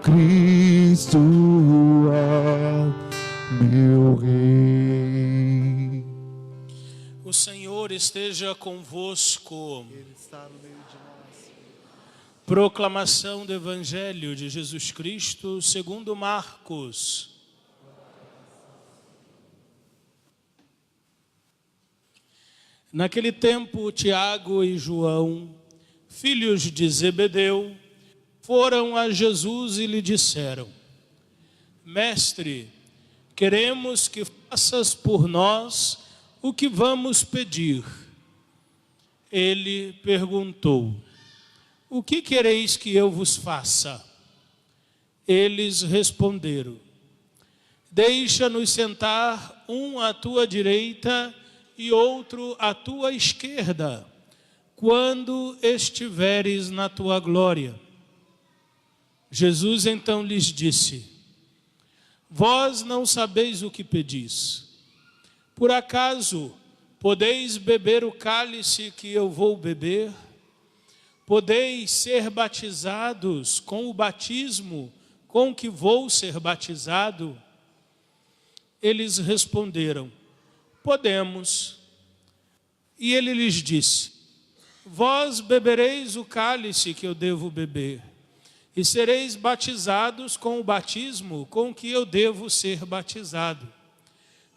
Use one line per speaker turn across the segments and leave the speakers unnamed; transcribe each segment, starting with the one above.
Cristo é meu Rei.
O Senhor esteja convosco.
Ele está no meio de nós.
Proclamação do Evangelho de Jesus Cristo segundo Marcos. Naquele tempo, Tiago e João, filhos de Zebedeu, foram a Jesus e lhe disseram: Mestre, queremos que faças por nós o que vamos pedir. Ele perguntou: O que quereis que eu vos faça? Eles responderam: Deixa-nos sentar um à tua direita e outro à tua esquerda, quando estiveres na tua glória. Jesus então lhes disse: Vós não sabeis o que pedis. Por acaso podeis beber o cálice que eu vou beber? Podeis ser batizados com o batismo com que vou ser batizado? Eles responderam: Podemos. E ele lhes disse: Vós bebereis o cálice que eu devo beber, e sereis batizados com o batismo com que eu devo ser batizado.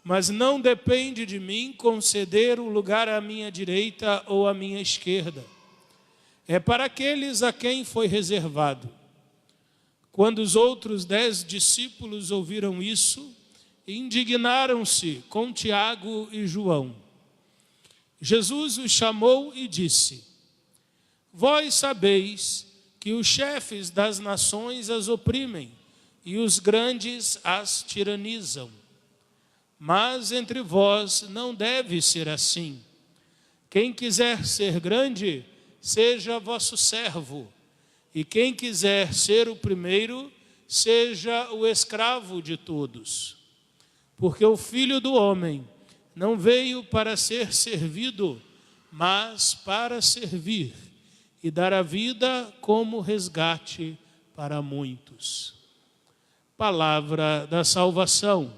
Mas não depende de mim conceder o lugar à minha direita ou à minha esquerda. É para aqueles a quem foi reservado. Quando os outros 10 discípulos ouviram isso, indignaram-se com Tiago e João. Jesus os chamou e disse: Vós sabeis que os chefes das nações as oprimem e os grandes as tiranizam. Mas entre vós não deve ser assim. Quem quiser ser grande, seja vosso servo, e quem quiser ser o primeiro, seja o escravo de todos. Porque o Filho do Homem não veio para ser servido, mas para servir e dar a vida como resgate para muitos. Palavra da salvação.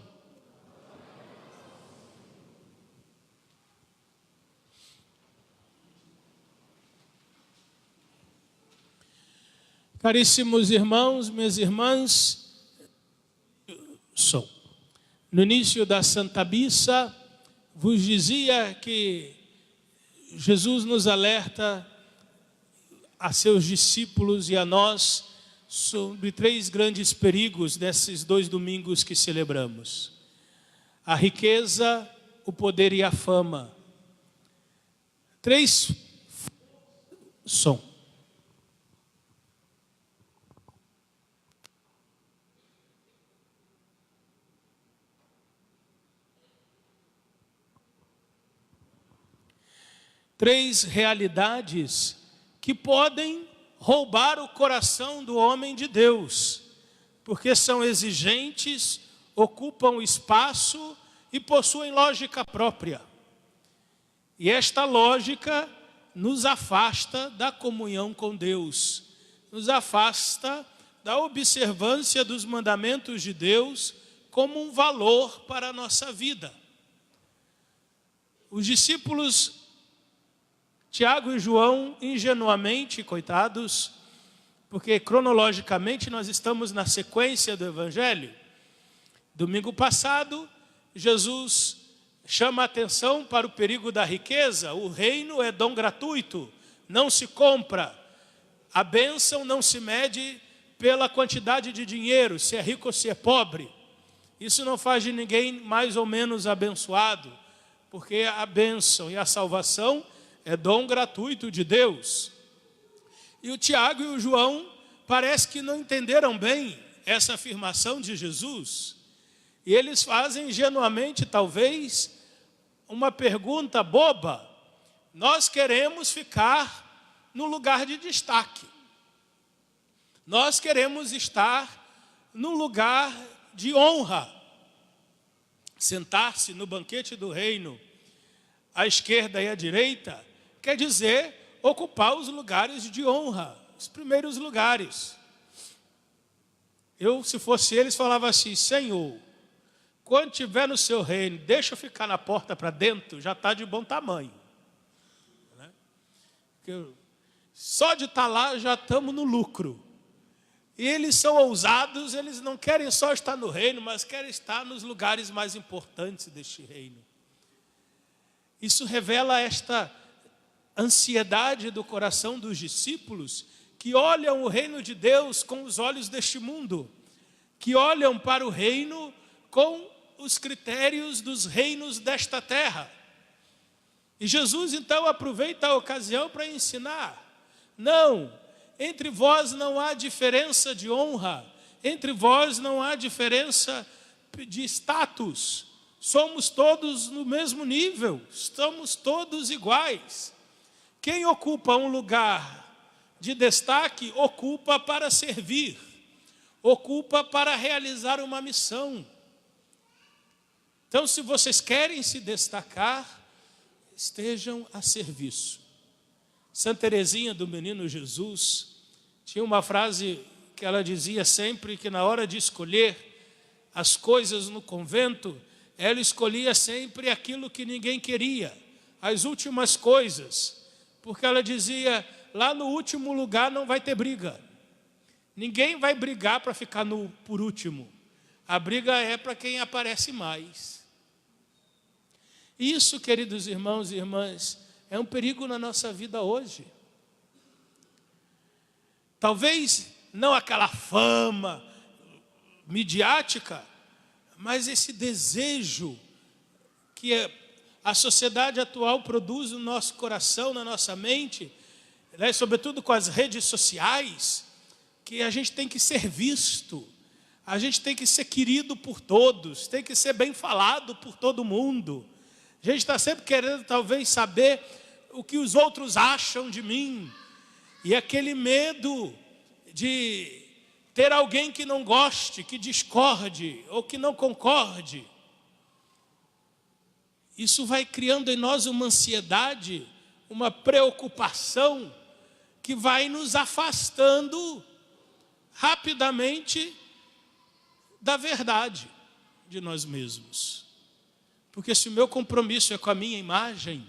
Caríssimos irmãos, minhas irmãs, no início da Santa Missa, vos dizia que Jesus nos alerta a seus discípulos e a nós sobre 3 grandes perigos desses 2 domingos que celebramos: a riqueza, o poder e a fama. 3 realidades que podem roubar o coração do homem de Deus, porque são exigentes, ocupam espaço e possuem lógica própria. E esta lógica nos afasta da comunhão com Deus, nos afasta da observância dos mandamentos de Deus como um valor para a nossa vida. Os discípulos Tiago e João, ingenuamente, coitados, porque cronologicamente nós estamos na sequência do Evangelho. Domingo passado, Jesus chama a atenção para o perigo da riqueza. O reino é dom gratuito, não se compra. A bênção não se mede pela quantidade de dinheiro, se é rico ou se é pobre. Isso não faz de ninguém mais ou menos abençoado, porque a bênção e a salvação é dom gratuito de Deus. E o Tiago e o João parece que não entenderam bem essa afirmação de Jesus. E eles fazem ingenuamente, talvez, uma pergunta boba. Nós queremos ficar no lugar de destaque. Nós queremos estar no lugar de honra. Sentar-se no banquete do reino, à esquerda e à direita, quer dizer ocupar os lugares de honra, os primeiros lugares. Eu, se fosse eles, falava assim: Senhor, quando estiver no seu reino, deixa eu ficar na porta para dentro, já está de bom tamanho. Né? Só de estar lá já estamos no lucro. E eles são ousados, eles não querem só estar no reino, mas querem estar nos lugares mais importantes deste reino. Isso revela esta ansiedade do coração dos discípulos, que olham o reino de Deus com os olhos deste mundo, que olham para o reino com os critérios dos reinos desta terra. E Jesus então aproveita a ocasião para ensinar: não, entre vós não há diferença de honra, entre vós não há diferença de status, somos todos no mesmo nível, estamos todos iguais. Quem ocupa um lugar de destaque, ocupa para servir, ocupa para realizar uma missão. Então, se vocês querem se destacar, estejam a serviço. Santa Teresinha do Menino Jesus tinha uma frase que ela dizia sempre, que na hora de escolher as coisas no convento, ela escolhia sempre aquilo que ninguém queria, as últimas coisas, porque ela dizia: lá no último lugar não vai ter briga, ninguém vai brigar para ficar por último, a briga é para quem aparece mais. Isso, queridos irmãos e irmãs, é um perigo na nossa vida hoje. Talvez não aquela fama midiática, mas esse desejo que a sociedade atual produz no nosso coração, na nossa mente, né, sobretudo com as redes sociais, que a gente tem que ser visto, a gente tem que ser querido por todos, tem que ser bem falado por todo mundo. A gente está sempre querendo talvez saber o que os outros acham de mim. E aquele medo de ter alguém que não goste, que discorde ou que não concorde. Isso vai criando em nós uma ansiedade, uma preocupação que vai nos afastando rapidamente da verdade de nós mesmos. Porque se o meu compromisso é com a minha imagem,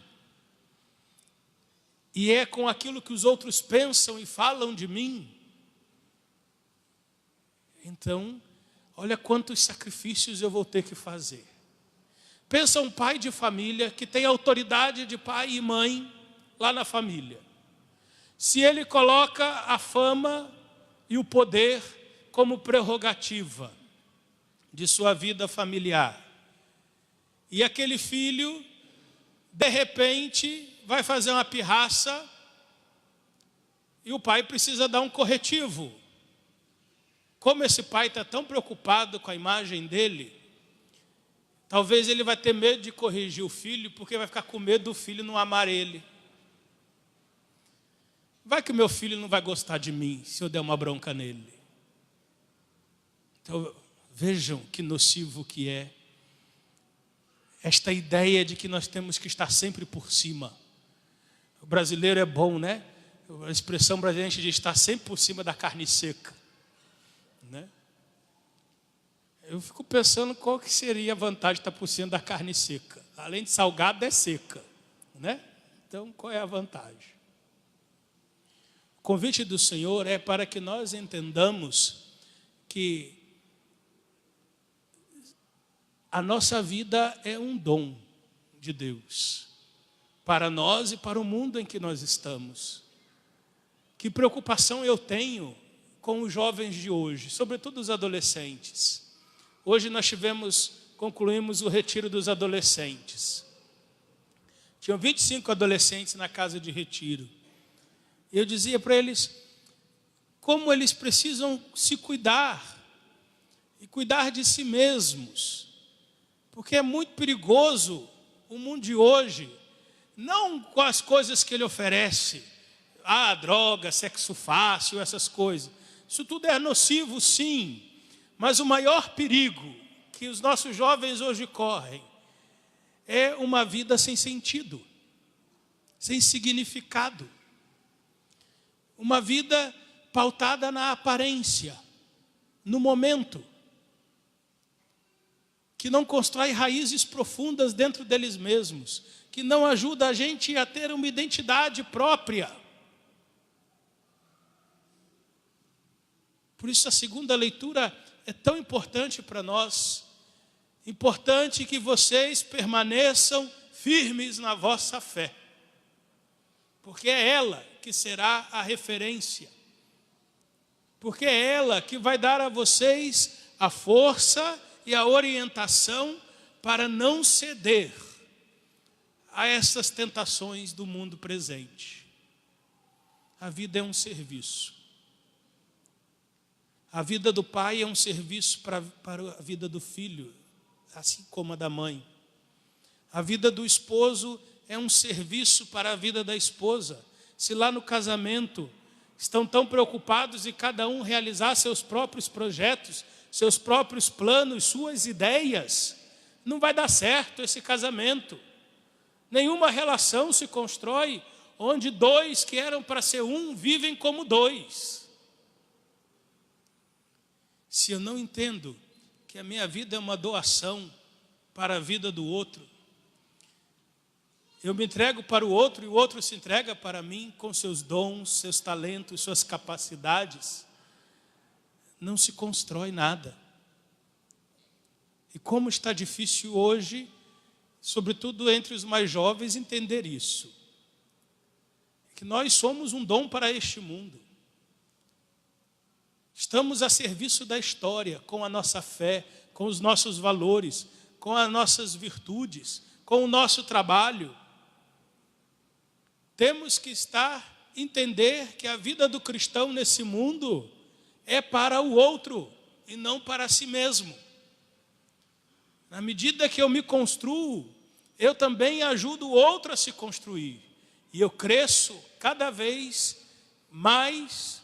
e é com aquilo que os outros pensam e falam de mim, então, olha quantos sacrifícios eu vou ter que fazer. Pensa um pai de família que tem autoridade de pai e mãe lá na família. Se ele coloca a fama e o poder como prerrogativa de sua vida familiar, e aquele filho, de repente, vai fazer uma pirraça e o pai precisa dar um corretivo. Como esse pai está tão preocupado com a imagem dele, talvez ele vai ter medo de corrigir o filho, porque vai ficar com medo do filho não amar ele. Vai que o meu filho não vai gostar de mim se eu der uma bronca nele. Então, vejam que nocivo que é esta ideia de que nós temos que estar sempre por cima. O brasileiro é bom, né? A expressão brasileira de estar sempre por cima da carne seca, né? Eu fico pensando qual que seria a vantagem de estar por cima da carne seca. Além de salgada, é seca, né? Então, qual é a vantagem? O convite do Senhor é para que nós entendamos que a nossa vida é um dom de Deus, para nós e para o mundo em que nós estamos. Que preocupação eu tenho com os jovens de hoje, sobretudo os adolescentes. Hoje nós concluímos o retiro dos adolescentes. Tinham 25 adolescentes na casa de retiro. E eu dizia para eles como eles precisam se cuidar e cuidar de si mesmos. Porque é muito perigoso o mundo de hoje, não com as coisas que ele oferece, droga, sexo fácil, essas coisas. Isso tudo é nocivo, sim, mas o maior perigo que os nossos jovens hoje correm é uma vida sem sentido, sem significado. uma vida pautada na aparência, no momento, que não constrói raízes profundas dentro deles mesmos, que não ajuda a gente a ter uma identidade própria. Por isso a segunda leitura é tão importante para nós. Importante que vocês permaneçam firmes na vossa fé, porque é ela que será a referência, porque é ela que vai dar a vocês a força e a orientação para não ceder a essas tentações do mundo presente. A vida é um serviço. A vida do pai é um serviço para a vida do filho, assim como a da mãe. A vida do esposo é um serviço para a vida da esposa. Se lá no casamento estão tão preocupados em cada um realizar seus próprios projetos, seus próprios planos, suas ideias, não vai dar certo esse casamento. Nenhuma relação se constrói onde dois que eram para ser um vivem como dois. Se eu não entendo que a minha vida é uma doação para a vida do outro, eu me entrego para o outro e o outro se entrega para mim com seus dons, seus talentos, suas capacidades, não se constrói nada. E como está difícil hoje, sobretudo entre os mais jovens, entender isso. Que nós somos um dom para este mundo. Estamos a serviço da história, com a nossa fé, com os nossos valores, com as nossas virtudes, com o nosso trabalho. Temos que entender que a vida do cristão nesse mundo é para o outro e não para si mesmo. Na medida que eu me construo, eu também ajudo o outro a se construir. E eu cresço cada vez mais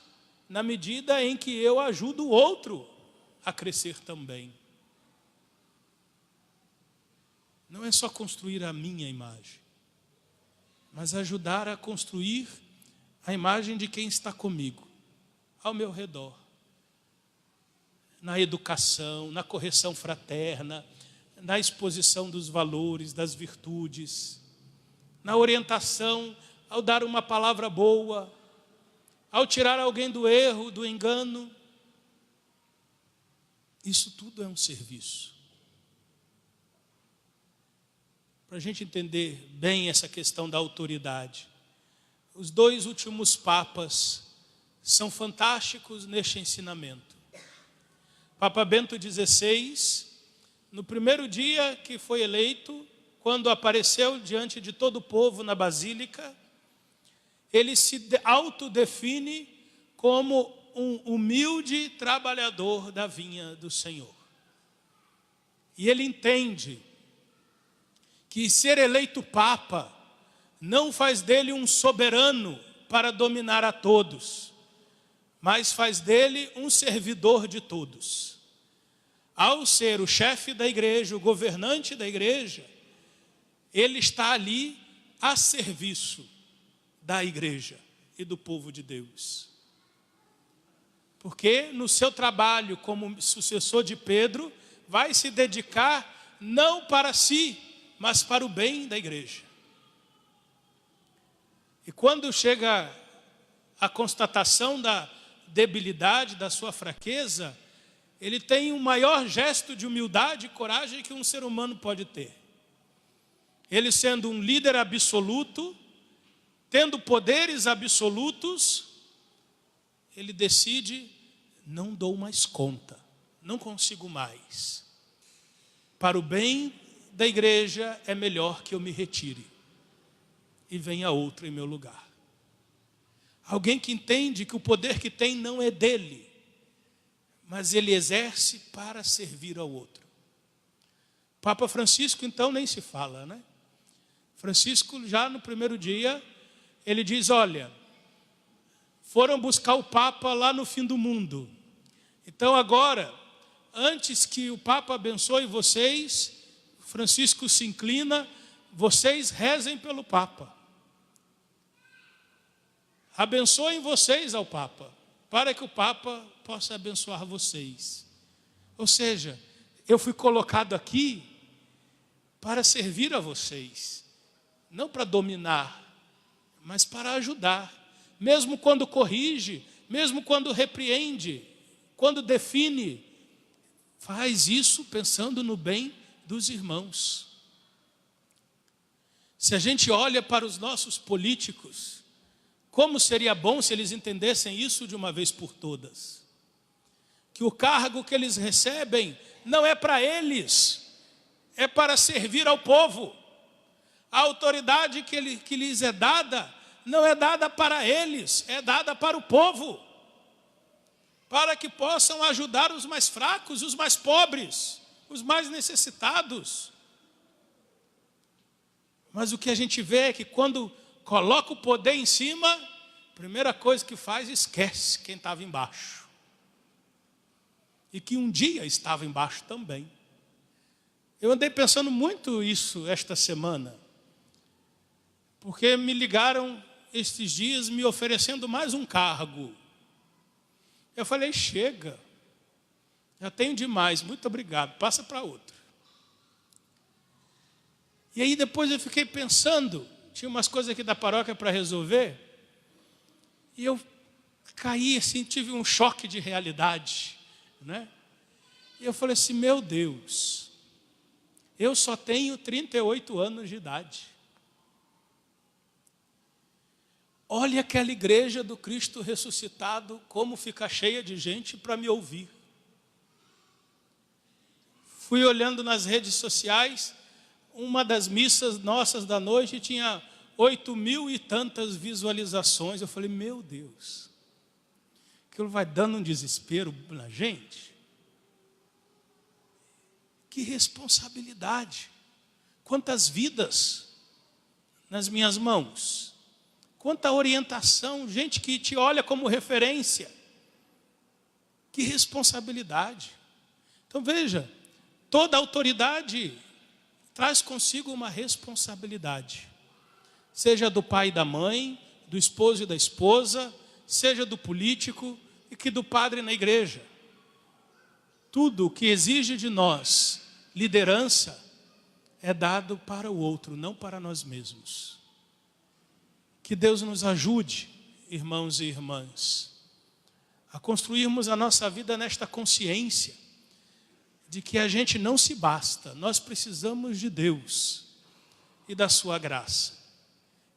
na medida em que eu ajudo o outro a crescer também. Não é só construir a minha imagem, mas ajudar a construir a imagem de quem está comigo, ao meu redor. Na educação, na correção fraterna, na exposição dos valores, das virtudes, na orientação, ao dar uma palavra boa, ao tirar alguém do erro, do engano. Isso tudo é um serviço. Para a gente entender bem essa questão da autoridade, os dois últimos papas são fantásticos neste ensinamento. Papa Bento XVI, no primeiro dia que foi eleito, quando apareceu diante de todo o povo na Basílica, ele se autodefine como um humilde trabalhador da vinha do Senhor. E ele entende que ser eleito Papa não faz dele um soberano para dominar a todos, mas faz dele um servidor de todos. Ao ser o chefe da igreja, o governante da igreja, ele está ali a serviço da igreja e do povo de Deus. Porque no seu trabalho como sucessor de Pedro, vai se dedicar não para si, mas para o bem da igreja. E quando chega a constatação da debilidade, da sua fraqueza, ele tem um maior gesto de humildade e coragem que um ser humano pode ter. Ele sendo um líder absoluto, tendo poderes absolutos, ele decide, não dou mais conta, não consigo mais. Para o bem da igreja é melhor que eu me retire e venha outro em meu lugar. Alguém que entende que o poder que tem não é dele, mas ele exerce para servir ao outro. Papa Francisco, então, nem se fala, né? Francisco, já no primeiro dia, ele diz, olha, foram buscar o Papa lá no fim do mundo. Então agora, antes que o Papa abençoe vocês, Francisco se inclina, vocês rezem pelo Papa. abençoem vocês ao Papa, para que o Papa possa abençoar vocês. Ou seja, eu fui colocado aqui para servir a vocês, não para dominar, mas para ajudar, mesmo quando corrige, mesmo quando repreende, quando define, faz isso pensando no bem dos irmãos. Se a gente olha para os nossos políticos, como seria bom se eles entendessem isso de uma vez por todas. Que o cargo que eles recebem não é para eles, é para servir ao povo. A autoridade que lhes é dada, não é dada para eles, é dada para o povo. Para que possam ajudar os mais fracos, os mais pobres, os mais necessitados. Mas o que a gente vê é que quando coloca o poder em cima, a primeira coisa que faz, esquece quem estava embaixo. E que um dia estava embaixo também. Eu andei pensando muito isso esta semana. Porque me ligaram estes dias me oferecendo mais um cargo. Eu falei, chega. Já tenho demais, muito obrigado, passa para outro. E aí depois eu fiquei pensando, tinha umas coisas aqui da paróquia para resolver, e eu caí assim, tive um choque de realidade, né? E eu falei assim, meu Deus, eu só tenho 38 anos de idade. Olha aquela igreja do Cristo ressuscitado, como fica cheia de gente para me ouvir. Fui olhando nas redes sociais, uma das missas nossas da noite tinha 8.000 e tantas visualizações. Eu falei, meu Deus, aquilo vai dando um desespero na gente. Que responsabilidade. Quantas vidas nas minhas mãos. Quanta orientação, gente que te olha como referência. Que responsabilidade. Então veja, toda autoridade traz consigo uma responsabilidade. Seja do pai e da mãe, do esposo e da esposa, seja do político e que do padre na igreja. Tudo o que exige de nós liderança é dado para o outro, não para nós mesmos. Que Deus nos ajude, irmãos e irmãs, a construirmos a nossa vida nesta consciência de que a gente não se basta, nós precisamos de Deus e da sua graça.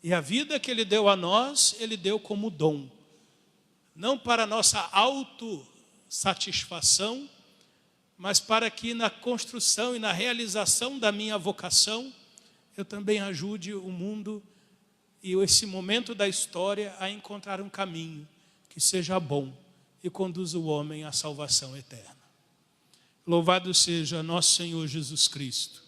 E a vida que Ele deu a nós, Ele deu como dom, não para nossa autossatisfação, mas para que na construção e na realização da minha vocação, eu também ajude o mundo e esse momento da história a encontrar um caminho que seja bom e conduza o homem à salvação eterna. Louvado seja nosso Senhor Jesus Cristo,